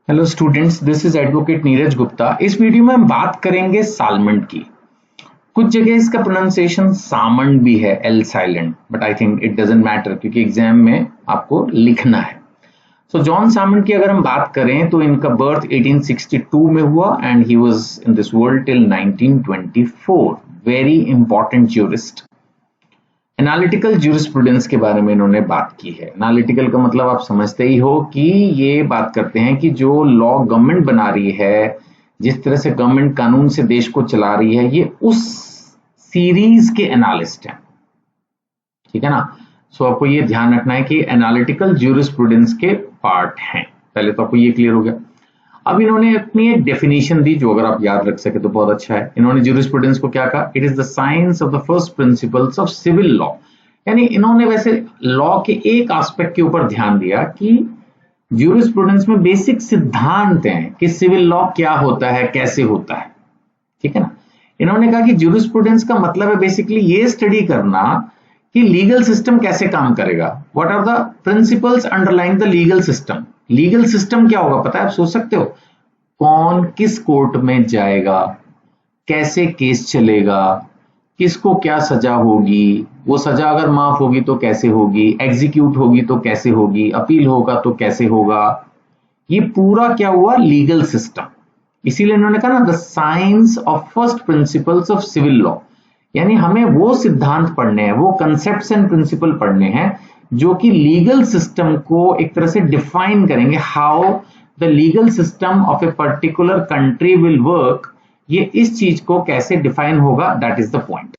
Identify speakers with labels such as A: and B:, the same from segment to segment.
A: Hello students, this is advocate Neeraj Gupta. इस video में हम बात करेंगे सालमंड की। कुछ जगह इसका प्रोनाउंसिएशन सामंड भी है, L silent, but I think it doesn't matter क्योंकि एग्जाम में आपको लिखना है। सो जॉन सामंड की अगर हम बात करें तो इनका बर्थ 1862 में हुआ and he was in this world till 1924। Very important jurist. Analytical jurisprudence के बारे में इन्होंने बात की है। एनालिटिकल का मतलब आप समझते ही हो कि ये बात करते हैं कि जो लॉ गवर्नमेंट बना रही है, जिस तरह से गवर्नमेंट कानून से देश को चला रही है, ये उस सीरीज के एनालिस्ट हैं। ठीक है ना। सो आपको ये ध्यान रखना है कि एनालिटिकल ज्यूरिस्प्रूडेंस के पार्ट हैं। पहले तो आपको ये क्लियर हो गया। अब इन्होंने अपनी एक डेफिनेशन दी जो अगर आप याद रख सके तो बहुत अच्छा है। इन्होंने ज्यूरिस्प्रूडेंस को क्या कहा? It is the science of the first principles of civil law. यानी इन्होंने वैसे लॉ के एक एस्पेक्ट के ऊपर ध्यान दिया कि ज्यूरिस्प्रूडेंस में बेसिक सिद्धांत हैं कि सिविल लॉ क्या होता है, कैसे होता है। ठीक है ना। इन्होंने कहा कि ज्यूरिस्प्रूडेंस का मतलब है बेसिकली ये स्टडी करना कि लीगल सिस्टम कैसे काम करेगा। What are the principles underlying the legal system. Legal system क्या होगा पता है? आप सोच सकते हो कौन किस कोर्ट में जाएगा, कैसे केस चलेगा, किसको क्या सजा होगी, वो सजा अगर माफ होगी तो कैसे होगी, एग्जीक्यूट होगी तो कैसे होगी, अपील होगा तो कैसे होगा। ये पूरा क्या हुआ? Legal system. इसीलिए इन्होंने कहा ना the science of first principles of civil law. यानी हमें वो सिद्धांत पढ़ने हैं, वो कंसेप्ट्स एंड प्रिंसिपल पढ़ने हैं जो कि लीगल सिस्टम को एक तरह से डिफाइन करेंगे। How the legal system of a particular country will work, ये इस चीज को कैसे डिफाइन होगा, दैट इज द पॉइंट।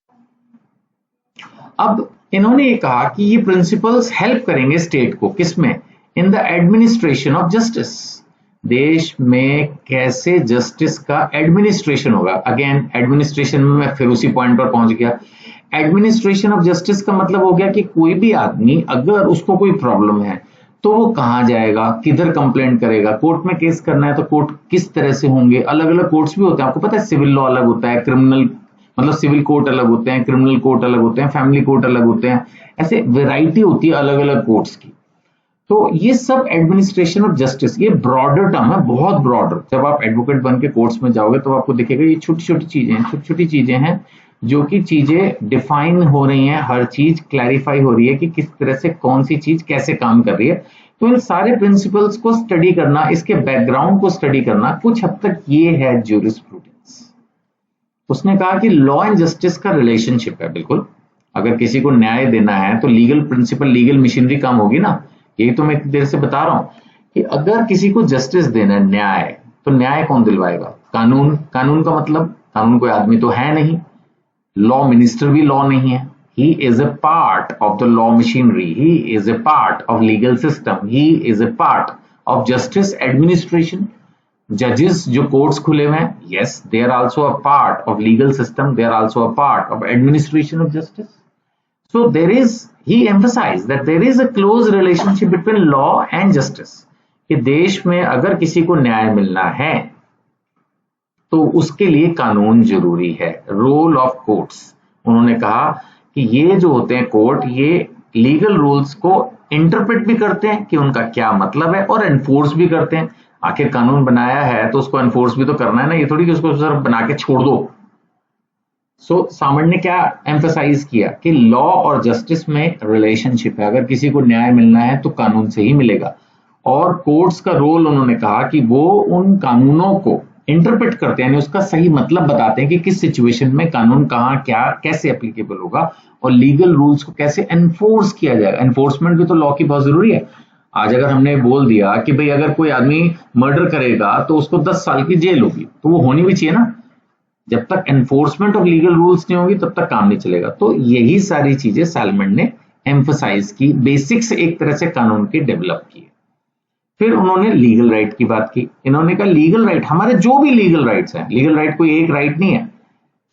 A: अब इन्होंने ये कहा कि ये प्रिंसिपल्स हेल्प करेंगे स्टेट को, किसमें? In the administration of justice. देश में कैसे जस्टिस का एडमिनिस्ट्रेशन होगा। अगेन एडमिनिस्ट्रेशन में मैं फिर उसी पॉइंट पर पहुंच गया। एडमिनिस्ट्रेशन ऑफ जस्टिस का मतलब हो गया कि कोई भी आदमी अगर उसको कोई प्रॉब्लम है तो वो कहां जाएगा, किधर कंप्लेंट करेगा। कोर्ट में केस करना है तो कोर्ट किस तरह से होंगे। अलग अलग कोर्ट्स भी होते हैं, आपको पता है। सिविल लॉ अलग होता है, क्रिमिनल मतलब सिविल कोर्ट अलग होते हैं, क्रिमिनल कोर्ट अलग होते हैं, फैमिली कोर्ट अलग होते हैं। ऐसे वेराइटी होती है अलग अलग कोर्ट्स की। तो ये सब एडमिनिस्ट्रेशन ऑफ जस्टिस, ये ब्रॉडर टर्म है, बहुत ब्रॉडर। जब आप एडवोकेट बन के कोर्ट्स में जाओगे तो आपको दिखेगा ये छोटी छोटी चीजें हैं, छोटी छोटी चीजें हैं जो कि चीजें डिफाइन हो रही हैं, हर चीज क्लैरिफाई हो रही है कि किस तरह से कौन सी चीज कैसे काम कर रही है। तो इन सारे प्रिंसिपल्स को स्टडी करना, इसके बैकग्राउंड को स्टडी करना, कुछ हद तक ये है ज्यूरिस्प्रूडेंस। उसने कहा कि लॉ एंड जस्टिस का रिलेशनशिप है। बिल्कुल, अगर किसी को न्याय देना है तो लीगल प्रिंसिपल, लीगल मशीनरी काम होगी ना। यही तो मैं इतनी देर से बता रहा हूं कि अगर किसी को जस्टिस देना है, न्याय, तो न्याय कौन दिलवाएगा? कानून। कानून का मतलब कानून कोई आदमी तो है नहीं, लॉ मिनिस्टर भी लॉ नहीं है। He is a part of the law machinery, he is a part of legal system, he is a part of justice administration. जजेस जो कोर्ट्स खुले हुए हैं, yes, they are also a part of legal system, they are also a part of administration of justice. So there is, he emphasized that there is a close relationship between law and justice. कि देश में अगर किसी को न्याय मिलना है तो उसके लिए कानून जरूरी है। रोल ऑफ कोर्ट्स, उन्होंने कहा कि ये जो होते हैं कोर्ट, ये लीगल रूल्स को इंटरप्रेट भी करते हैं कि उनका क्या मतलब है और एनफोर्स भी करते हैं। आखिर कानून बनाया है तो उसको एनफोर्स भी तो करना है ना, ये थोड़ी कि उसको सिर्फ बना के छोड़ दो। सामंड ने क्या एम्फसाइज किया कि लॉ और जस्टिस में रिलेशनशिप है। अगर किसी को न्याय मिलना है तो कानून से ही मिलेगा। और कोर्ट्स का रोल उन्होंने कहा कि वो उन कानूनों को इंटरप्रेट करते हैं, यानी उसका सही मतलब बताते हैं कि किस सिचुएशन में कानून कहाँ क्या कैसे एप्लीकेबल होगा और लीगल रूल्स को कैसे एनफोर्स किया जाएगा। एनफोर्समेंट भी तो लॉ की बहुत जरूरी है। आज अगर हमने बोल दिया कि भाई अगर कोई आदमी मर्डर करेगा तो उसको 10 साल की जेल होगी, तो वो होनी भी चाहिए ना। जब तक एनफोर्समेंट ऑफ लीगल रूल्स नहीं होगी तब तक काम नहीं चलेगा। तो यही सारी चीजें सालमंड ने एम्फसाइज की, बेसिक्स एक तरह से कानून की डेवलप किए। फिर उन्होंने लीगल राइट की बात की। इन्होंने कहा लीगल राइट, हमारे जो भी लीगल राइट्स हैं, लीगल राइट कोई एक राइट नहीं है।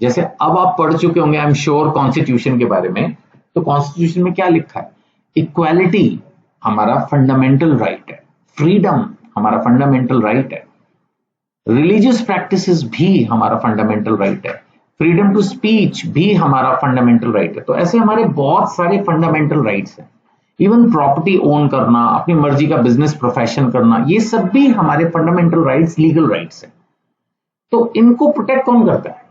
A: जैसे अब आप पढ़ चुके होंगे आई एम श्योर कॉन्स्टिट्यूशन के बारे में, तो कॉन्स्टिट्यूशन में क्या लिखा है? इक्वालिटी हमारा फंडामेंटल राइट है, फ्रीडम हमारा फंडामेंटल राइट है, रिलीजियस प्रैक्टिसेस भी हमारा फंडामेंटल राइट है, फ्रीडम टू स्पीच भी हमारा फंडामेंटल राइट है। तो ऐसे हमारे बहुत सारे फंडामेंटल राइट्स हैं। इवन प्रॉपर्टी ओन करना, अपनी मर्जी का बिजनेस प्रोफेशन करना, ये सब भी हमारे फंडामेंटल राइट्स, लीगल राइट्स हैं। तो इनको प्रोटेक्ट कौन करता है?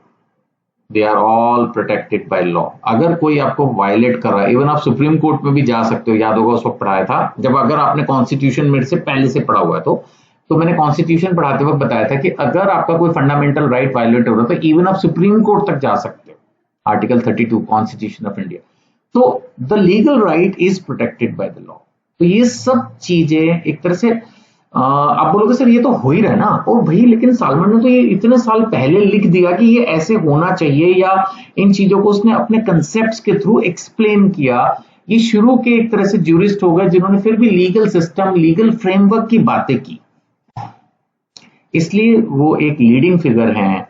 A: They are all protected by law. अगर कोई आपको वायलेट कर रहा है, इवन आप सुप्रीम कोर्ट में भी जा सकते हो, याद होगा उस वक्त पढ़ाया था जब, अगर आपने कॉन्स्टिट्यूशन मेरे से पहले से पढ़ा हुआ है तो मैंने कॉन्स्टिट्यूशन पढ़ाते वक्त बताया था कि अगर आपका कोई फंडामेंटल राइट वायलेट हो रहा है तो इवन आप सुप्रीम कोर्ट तक जा सकते हो, आर्टिकल 32 कॉन्स्टिट्यूशन ऑफ इंडिया। तो the legal right is protected by the law. तो ये सब चीजें एक तरह से आप बोलोगे सर ये तो हो ही रहा है ना, ओ भाई लेकिन सालमन ने तो ये इतने साल पहले लिख दिया कि ये ऐसे होना चाहिए, या इन चीजों को उसने अपने कंसेप्ट्स के थ्रू एक्सप्लेन किया। ये शुरू के एक तरह से ज्यूरिस्ट हो गए जिन्होंने फिर भी लीगल सिस्टम, लीगल फ्रेमवर्क की बातें की, इसलिए वो एक लीडिंग फिगर हैं,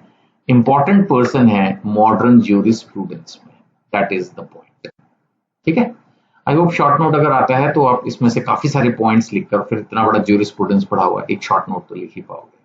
A: इंपॉर्टेंट पर्सन है मॉडर्न ज्यूरिस्प्रूडेंस में। That is the point. ठीक है, आई होप शॉर्ट नोट अगर आता है तो आप इसमें से काफी सारे पॉइंट्स लिखकर, फिर इतना बड़ा ज्यूरिस्प्रूडेंस पढ़ा हुआ है, एक शॉर्ट नोट तो लिख ही पाओगे।